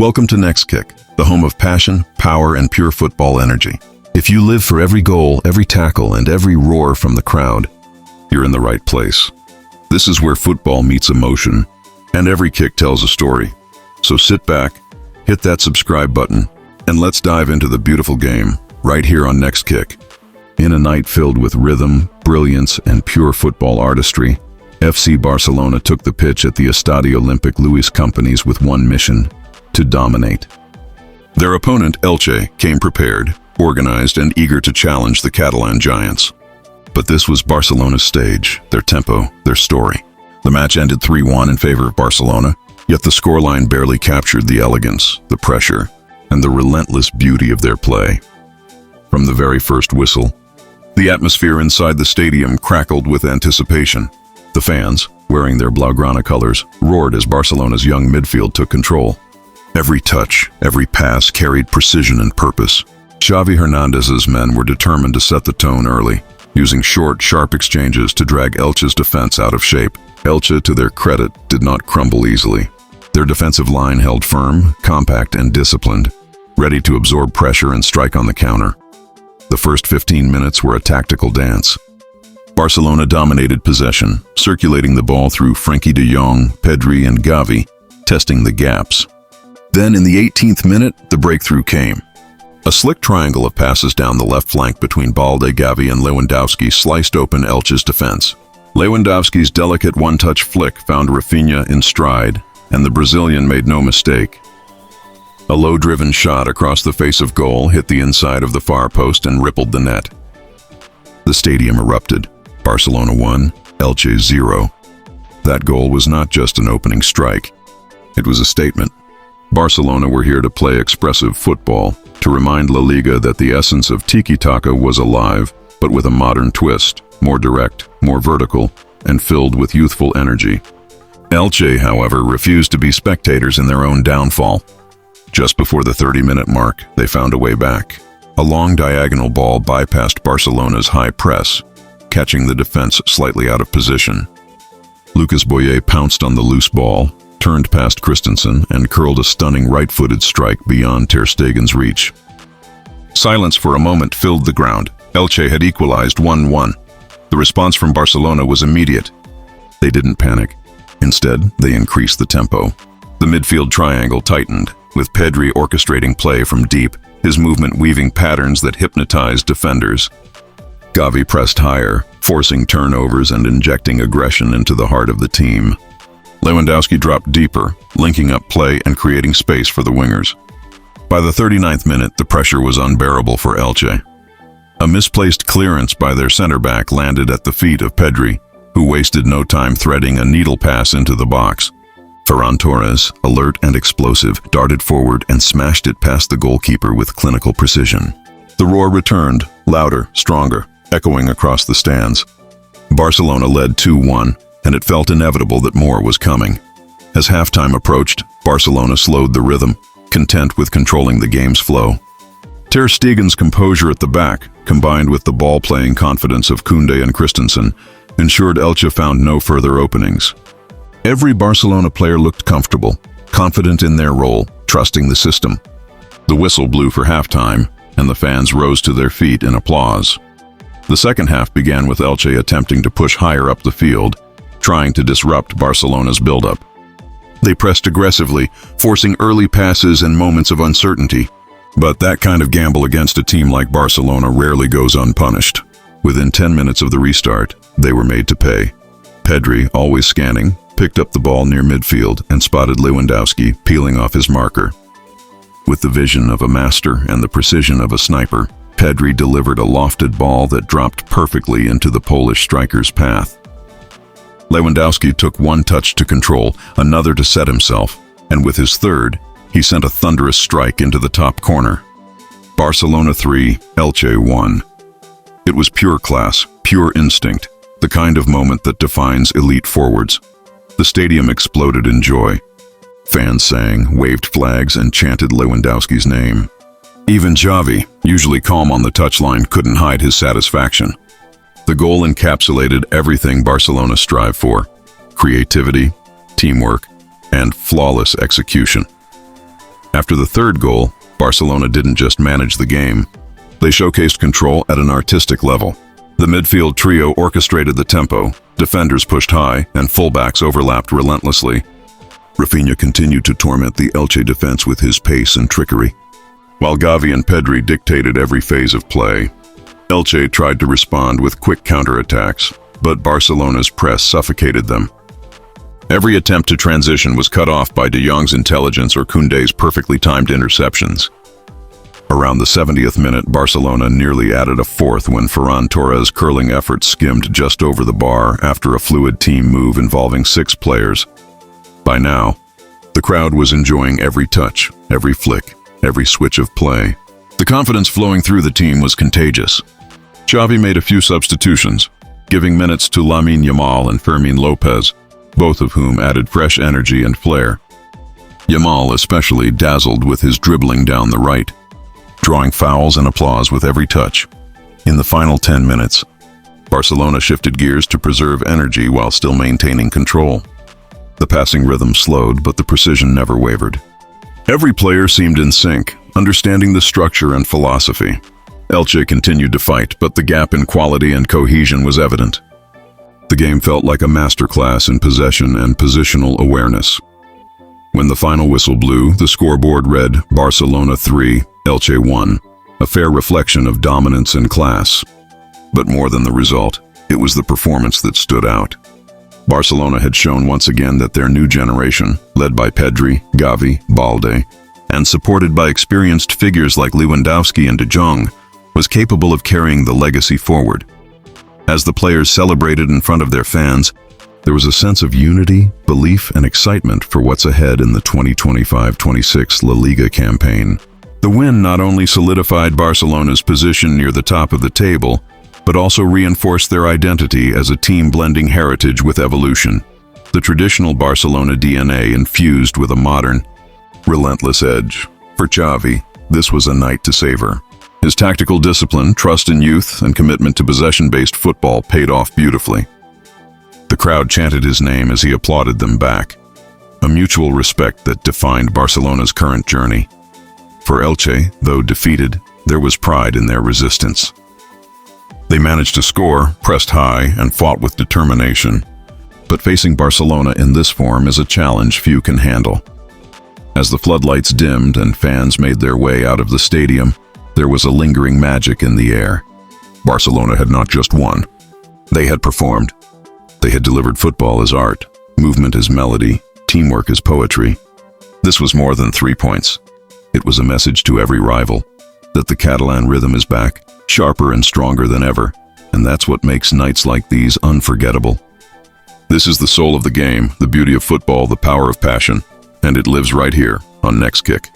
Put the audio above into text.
Welcome to NextKick, the home of passion, power, and pure football energy. If you live for every goal, every tackle, and every roar from the crowd, you're in the right place. This is where football meets emotion, and every kick tells a story. So sit back, hit that subscribe button, and let's dive into the beautiful game, right here on NextKick. In a night filled with rhythm, brilliance, and pure football artistry, FC Barcelona took the pitch at the Estadi Olímpic Luis Companys with one mission: to dominate. Their opponent, Elche, came prepared, organized, and eager to challenge the Catalan giants. But this was Barcelona's stage, their tempo, their story. The match ended 3-1 in favor of Barcelona, yet the scoreline barely captured the elegance, the pressure, and the relentless beauty of their play. From the very first whistle, the atmosphere inside the stadium crackled with anticipation. The fans, wearing their Blaugrana colors, roared as Barcelona's young midfield took control. Every touch, every pass carried precision and purpose. Xavi Hernandez's men were determined to set the tone early, using short, sharp exchanges to drag Elche's defense out of shape. Elche, to their credit, did not crumble easily. Their defensive line held firm, compact, and disciplined, ready to absorb pressure and strike on the counter. The first 15 minutes were a tactical dance. Barcelona dominated possession, circulating the ball through Frenkie de Jong, Pedri, and Xavi, testing the gaps. Then, in the 18th minute, the breakthrough came. A slick triangle of passes down the left flank between Balde, Xavi, and Lewandowski sliced open Elche's defense. Lewandowski's delicate one-touch flick found Raphinha in stride, and the Brazilian made no mistake. A low-driven shot across the face of goal hit the inside of the far post and rippled the net. The stadium erupted. Barcelona 1, Elche 0. That goal was not just an opening strike. It was a statement. Barcelona were here to play expressive football, to remind LaLiga that the essence of tiki-taka was alive, but with a modern twist, more direct, more vertical, and filled with youthful energy. Elche, however, refused to be spectators in their own downfall. Just before the 30-minute mark, they found a way back. A long diagonal ball bypassed Barcelona's high press, catching the defense slightly out of position. Lucas Boyer pounced on the loose ball, turned past Christensen, and curled a stunning right-footed strike beyond Ter Stegen's reach. Silence for a moment filled the ground. Elche had equalized 1-1. The response from Barcelona was immediate. They didn't panic. Instead, they increased the tempo. The midfield triangle tightened, with Pedri orchestrating play from deep, his movement weaving patterns that hypnotized defenders. Xavi pressed higher, forcing turnovers and injecting aggression into the heart of the team. Lewandowski dropped deeper, linking up play and creating space for the wingers. By the 39th minute, the pressure was unbearable for Elche. A misplaced clearance by their center-back landed at the feet of Pedri, who wasted no time threading a needle pass into the box. Ferran Torres, alert and explosive, darted forward and smashed it past the goalkeeper with clinical precision. The roar returned, louder, stronger, echoing across the stands. Barcelona led 2-1, and it felt inevitable that more was coming. As halftime approached, Barcelona slowed the rhythm, content with controlling the game's flow. Ter Stegen's composure at the back, combined with the ball-playing confidence of Koundé and Christensen, ensured Elche found no further openings. Every Barcelona player looked comfortable, confident in their role, trusting the system. The whistle blew for halftime, and the fans rose to their feet in applause. The second half began with Elche attempting to push higher up the field, trying to disrupt Barcelona's build-up. They pressed aggressively, forcing early passes and moments of uncertainty. But that kind of gamble against a team like Barcelona rarely goes unpunished. Within 10 minutes of the restart, they were made to pay. Pedri, always scanning, picked up the ball near midfield and spotted Lewandowski peeling off his marker. With the vision of a master and the precision of a sniper, Pedri delivered a lofted ball that dropped perfectly into the Polish striker's path. Lewandowski took one touch to control, another to set himself, and with his third, he sent a thunderous strike into the top corner. Barcelona 3, Elche 1. It was pure class, pure instinct, the kind of moment that defines elite forwards. The stadium exploded in joy. Fans sang, waved flags, and chanted Lewandowski's name. Even Xavi, usually calm on the touchline, couldn't hide his satisfaction. The goal encapsulated everything Barcelona strive for: creativity, teamwork, and flawless execution. After the third goal, Barcelona didn't just manage the game. They showcased control at an artistic level. The midfield trio orchestrated the tempo, defenders pushed high, and fullbacks overlapped relentlessly. Raphinha continued to torment the Elche defense with his pace and trickery, while Xavi and Pedri dictated every phase of play. Elche tried to respond with quick counterattacks, but Barcelona's press suffocated them. Every attempt to transition was cut off by De Jong's intelligence or Koundé's perfectly timed interceptions. Around the 70th minute, Barcelona nearly added a fourth when Ferran Torres' curling effort skimmed just over the bar after a fluid team move involving 6 players. By now, the crowd was enjoying every touch, every flick, every switch of play. The confidence flowing through the team was contagious. Xavi made a few substitutions, giving minutes to Lamine Yamal and Fermin Lopez, both of whom added fresh energy and flair. Yamal especially dazzled with his dribbling down the right, drawing fouls and applause with every touch. In the final 10 minutes, Barcelona shifted gears to preserve energy while still maintaining control. The passing rhythm slowed, but the precision never wavered. Every player seemed in sync, understanding the structure and philosophy. Elche continued to fight, but the gap in quality and cohesion was evident. The game felt like a masterclass in possession and positional awareness. When the final whistle blew, the scoreboard read Barcelona 3, Elche 1, a fair reflection of dominance and class. But more than the result, it was the performance that stood out. Barcelona had shown once again that their new generation, led by Pedri, Xavi, Balde, and supported by experienced figures like Lewandowski and De Jong, was capable of carrying the legacy forward. As the players celebrated in front of their fans, there was a sense of unity, belief, and excitement for what's ahead in the 2025-26 LaLiga campaign. The win not only solidified Barcelona's position near the top of the table, but also reinforced their identity as a team blending heritage with evolution. The traditional Barcelona DNA infused with a modern, relentless edge. For Xavi, this was a night to savor. His tactical discipline, trust in youth, and commitment to possession-based football paid off beautifully. The crowd chanted his name as he applauded them back, a mutual respect that defined Barcelona's current journey. For Elche, though defeated, there was pride in their resistance. They managed to score, pressed high, and fought with determination. But facing Barcelona in this form is a challenge few can handle. As the floodlights dimmed and fans made their way out of the stadium, there was a lingering magic in the air. Barcelona had not just won. They had performed. They had delivered football as art, movement as melody, teamwork as poetry. This was more than 3 points. It was a message to every rival that the Catalan rhythm is back, sharper and stronger than ever, and that's what makes nights like these unforgettable. This is the soul of the game, the beauty of football, the power of passion, and it lives right here on NextKick.